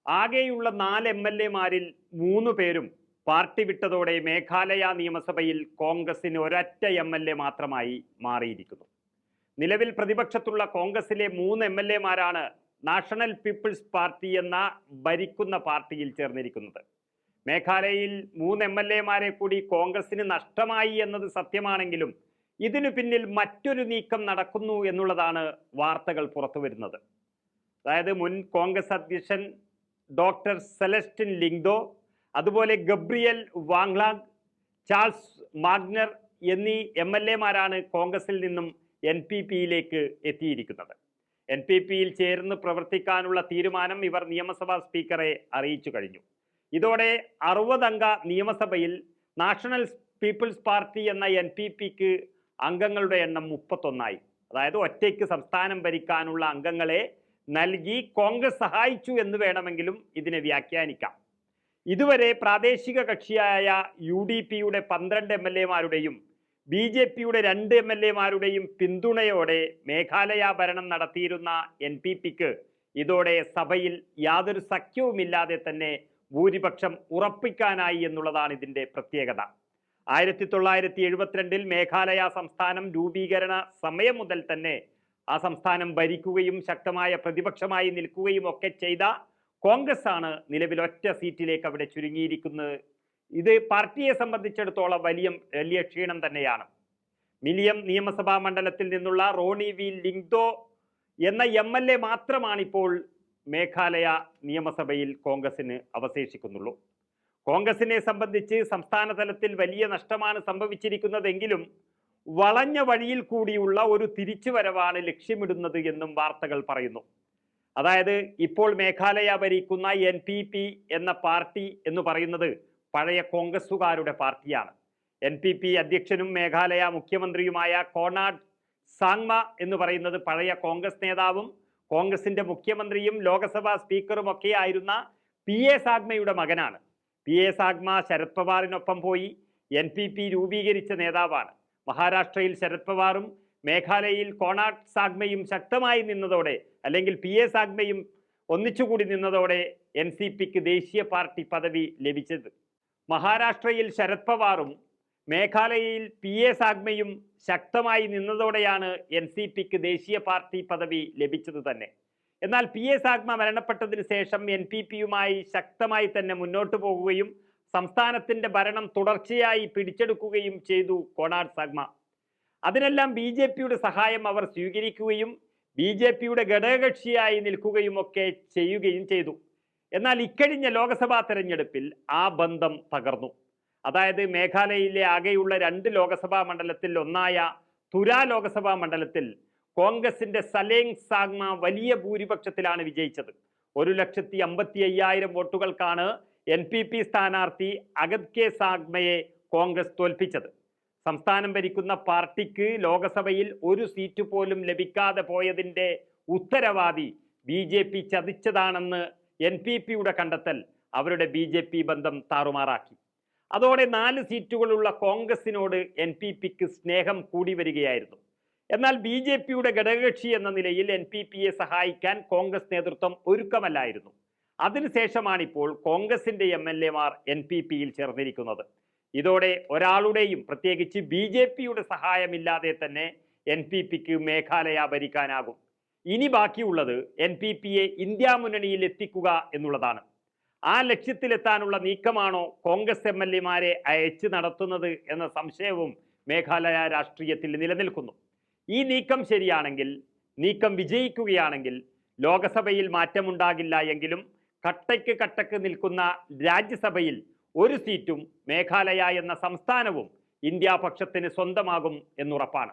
ആകെയുള്ള 4 MLA-മാരിൽ 3 പേരും പാർട്ടി വിട്ടതോടെ മേഘാലയ നിയമസഭയിൽ കോൺഗ്രസിന് ഒരൊറ്റ MLA മാത്രമായി മാറിയിരിക്കുന്നു. നിലവിൽ പ്രതിപക്ഷത്തുള്ള കോൺഗ്രസിലെ 3 MLA-മാരാണ് നാഷണൽ പീപ്പിൾസ് പാർട്ടി എന്ന ഭരിക്കുന്ന പാർട്ടിയിൽ ചേർന്നിരിക്കുന്നത്. മേഘാലയയിൽ 3 MLA-മാരെ കൂടി കോൺഗ്രസിന് നഷ്ടമായി എന്നത് സത്യമാണെങ്കിലും ഇതിനു പിന്നിൽ മറ്റൊരു നീക്കം നടക്കുന്നു എന്നുള്ളതാണ് വാർത്തകൾ പുറത്തുവരുന്നത്. അതായത് മുൻ കോൺഗ്രസ് അധ്യക്ഷൻ ഡോക്ടർ സെലസ്റ്റിൻ ലിങ്ഡോ, അതുപോലെ ഗബ്രിയൽ വാങ്ലാങ്, ചാൾസ് മാഗ്നർ എന്നീ MLA-മാരാണ് കോൺഗ്രസിൽ നിന്നും NPP-യിലേക്ക് എത്തിയിരിക്കുന്നത്. NPP-യിൽ ചേർന്ന് പ്രവർത്തിക്കാനുള്ള തീരുമാനം ഇവർ നിയമസഭാ സ്പീക്കറെ അറിയിച്ചു കഴിഞ്ഞു. ഇതോടെ 60-അംഗ നിയമസഭയിൽ നാഷണൽ പീപ്പിൾസ് പാർട്ടി എന്ന NPP-ക്ക് അംഗങ്ങളുടെ എണ്ണം 31ആയി. അതായത് ഒറ്റയ്ക്ക് സംസ്ഥാനം ഭരിക്കാനുള്ള അംഗങ്ങളെ നൽകി കോൺഗ്രസ് സഹായിച്ചു എന്ന് വേണമെങ്കിലും ഇതിനെ വ്യാഖ്യാനിക്കാം. ഇതുവരെ പ്രാദേശിക കക്ഷിയായ UDP-യുടെ 12 MLA-മാരുടെയും BJP-യുടെ 2 MLA-മാരുടെയും പിന്തുണയോടെ മേഘാലയ ഭരണം നടത്തിയിരുന്ന NPP-ക്ക് ഇതോടെ സഭയിൽ യാതൊരു സഖ്യവുമില്ലാതെ തന്നെ ഭൂരിപക്ഷം ഉറപ്പിക്കാനായി എന്നുള്ളതാണ് ഇതിൻ്റെ പ്രത്യേകത. 1972-ൽ മേഘാലയ സംസ്ഥാനം രൂപീകരണ സമയം മുതൽ തന്നെ ആ സംസ്ഥാനം ഭരിക്കുകയും ശക്തമായ പ്രതിപക്ഷമായി നിൽക്കുകയും ഒക്കെ ചെയ്ത കോൺഗ്രസ് ആണ് നിലവിൽ ഒറ്റ സീറ്റിലേക്ക് അവിടെ ചുരുങ്ങിയിരിക്കുന്നത്. ഇത് പാർട്ടിയെ സംബന്ധിച്ചിടത്തോളം വലിയ ക്ഷീണം തന്നെയാണ്. മിലിയം നിയമസഭാ മണ്ഡലത്തിൽ നിന്നുള്ള റോണി വി ലിങ്ഡോ എന്ന MLA മാത്രമാണിപ്പോൾ മേഘാലയ നിയമസഭയിൽ കോൺഗ്രസിന് അവശേഷിക്കുന്നുള്ളൂ. കോൺഗ്രസിനെ സംബന്ധിച്ച് സംസ്ഥാന തലത്തിൽ വലിയ നഷ്ടമാണ് സംഭവിച്ചിരിക്കുന്നതെങ്കിലും വളഞ്ഞ വഴിയിൽ കൂടിയുള്ള ഒരു തിരിച്ചുവരവാണ് ലക്ഷ്യമിടുന്നത് എന്നും വാർത്തകൾ പറയുന്നു. അതായത് ഇപ്പോൾ മേഘാലയ ഭരിക്കുന്ന NPP എന്ന പാർട്ടി എന്ന് പറയുന്നത് പഴയ കോൺഗ്രസുകാരുടെ പാർട്ടിയാണ്. NPP അധ്യക്ഷനും മേഘാലയ മുഖ്യമന്ത്രിയുമായ കോണാഡ് സാങ്മ എന്ന് പറയുന്നത് പഴയ കോൺഗ്രസ് നേതാവും കോൺഗ്രസിന്റെ മുഖ്യമന്ത്രിയും ലോക്സഭാ സ്പീക്കറും ഒക്കെ ആയിരുന്ന PA സാഗ്മയുടെ മകനാണ്. PA സാഗ്മ ശരത് പവാറിനൊപ്പം പോയി NPP രൂപീകരിച്ച നേതാവാണ്. മഹാരാഷ്ട്രയിൽ ശരത് പവാറും മേഘാലയയിൽ കോണാഡ് സാഗ്മയും ശക്തമായി നിന്നതോടെ, അല്ലെങ്കിൽ PA സാഗ്മയും ഒന്നിച്ചുകൂടി നിന്നതോടെ NCPക്ക് ദേശീയ പാർട്ടി പദവി ലഭിച്ചത്. മഹാരാഷ്ട്രയിൽ ശരത് പവാറും മേഘാലയയിൽ PA സാഗ്മയും ശക്തമായി നിന്നതോടെയാണ് NCPക്ക് ദേശീയ പാർട്ടി പദവി ലഭിച്ചത് തന്നെ. എന്നാൽ PA സാഗ്മ മരണപ്പെട്ടതിന് ശേഷം NPP-യുമായി ശക്തമായി തന്നെ മുന്നോട്ട് പോകുകയും സംസ്ഥാനത്തിന്റെ ഭരണം തുടർച്ചയായി പിടിച്ചെടുക്കുകയും ചെയ്തു കോണാഡ് സാഗ്മ. അതിനെല്ലാം BJP-യുടെ സഹായം അവർ സ്വീകരിക്കുകയും BJP-യുടെ ഘടകകക്ഷിയായി നിൽക്കുകയും ഒക്കെ ചെയ്യുകയും ചെയ്തു. എന്നാൽ ഇക്കഴിഞ്ഞ ലോക്സഭാ തെരഞ്ഞെടുപ്പിൽ ആ ബന്ധം തകർന്നു. അതായത് മേഘാലയയിലെ ആകെയുള്ള 2 ലോക്സഭാ മണ്ഡലത്തിൽ ഒന്നായ തുര ലോക്സഭാ മണ്ഡലത്തിൽ കോൺഗ്രസിന്റെ സലേങ് സാഗ്മ വലിയ ഭൂരിപക്ഷത്തിലാണ് വിജയിച്ചത്. 1,55,000 വോട്ടുകൾക്കാണ് NPP സ്ഥാനാർത്ഥി അഗത് കെ സാഗ്മയെ കോൺഗ്രസ് തോൽപ്പിച്ചത്. സംസ്ഥാനം ഭരിക്കുന്ന പാർട്ടിക്ക് ലോക്സഭയിൽ ഒരു സീറ്റ് പോലും ലഭിക്കാതെ പോയതിൻ്റെ ഉത്തരവാദി BJP ചതിച്ചതാണെന്ന് NPP-യുടെ കണ്ടെത്തൽ അവരുടെ BJP ബന്ധം താറുമാറാക്കി. അതോടെ 4 സീറ്റുകളുള്ള കോൺഗ്രസിനോട് NPP-ക്ക് സ്നേഹം കൂടി വരികയായിരുന്നു. എന്നാൽ BJP-യുടെ ഘടകകക്ഷി എന്ന നിലയിൽ NPP-യെ സഹായിക്കാൻ കോൺഗ്രസ് നേതൃത്വം ഒരുക്കമല്ലായിരുന്നു. അതിനുശേഷമാണിപ്പോൾ കോൺഗ്രസിന്റെ MLA-മാർ NPP-യിൽ ചേർന്നിരിക്കുന്നത്. ഇതോടെ ഒരാളുടെയും, പ്രത്യേകിച്ച് BJP-യുടെ സഹായമില്ലാതെ തന്നെ NPP-ക്ക് മേഘാലയ ഭരിക്കാനാകും. ഇനി ബാക്കിയുള്ളത് NPP-യെ ഇന്ത്യ മുന്നണിയിൽ എത്തിക്കുക എന്നുള്ളതാണ്. ആ ലക്ഷ്യത്തിലെത്താനുള്ള നീക്കമാണോ കോൺഗ്രസ് MLA-മാരെ അയച്ച് നടത്തുന്നത് എന്ന സംശയവും മേഘാലയ രാഷ്ട്രീയത്തിൽ നിലനിൽക്കുന്നു. ഈ നീക്കം ശരിയാണെങ്കിൽ, നീക്കം വിജയിക്കുകയാണെങ്കിൽ ലോകസഭയിൽ മാറ്റമുണ്ടാകില്ല എങ്കിലും കട്ടയ്ക്ക് നിൽക്കുന്ന രാജ്യസഭയിൽ ഒരു സീറ്റും മേഘാലയ എന്ന സംസ്ഥാനവും ഇന്ത്യ പക്ഷത്തിന് സ്വന്തമാകും എന്നുറപ്പാണ്.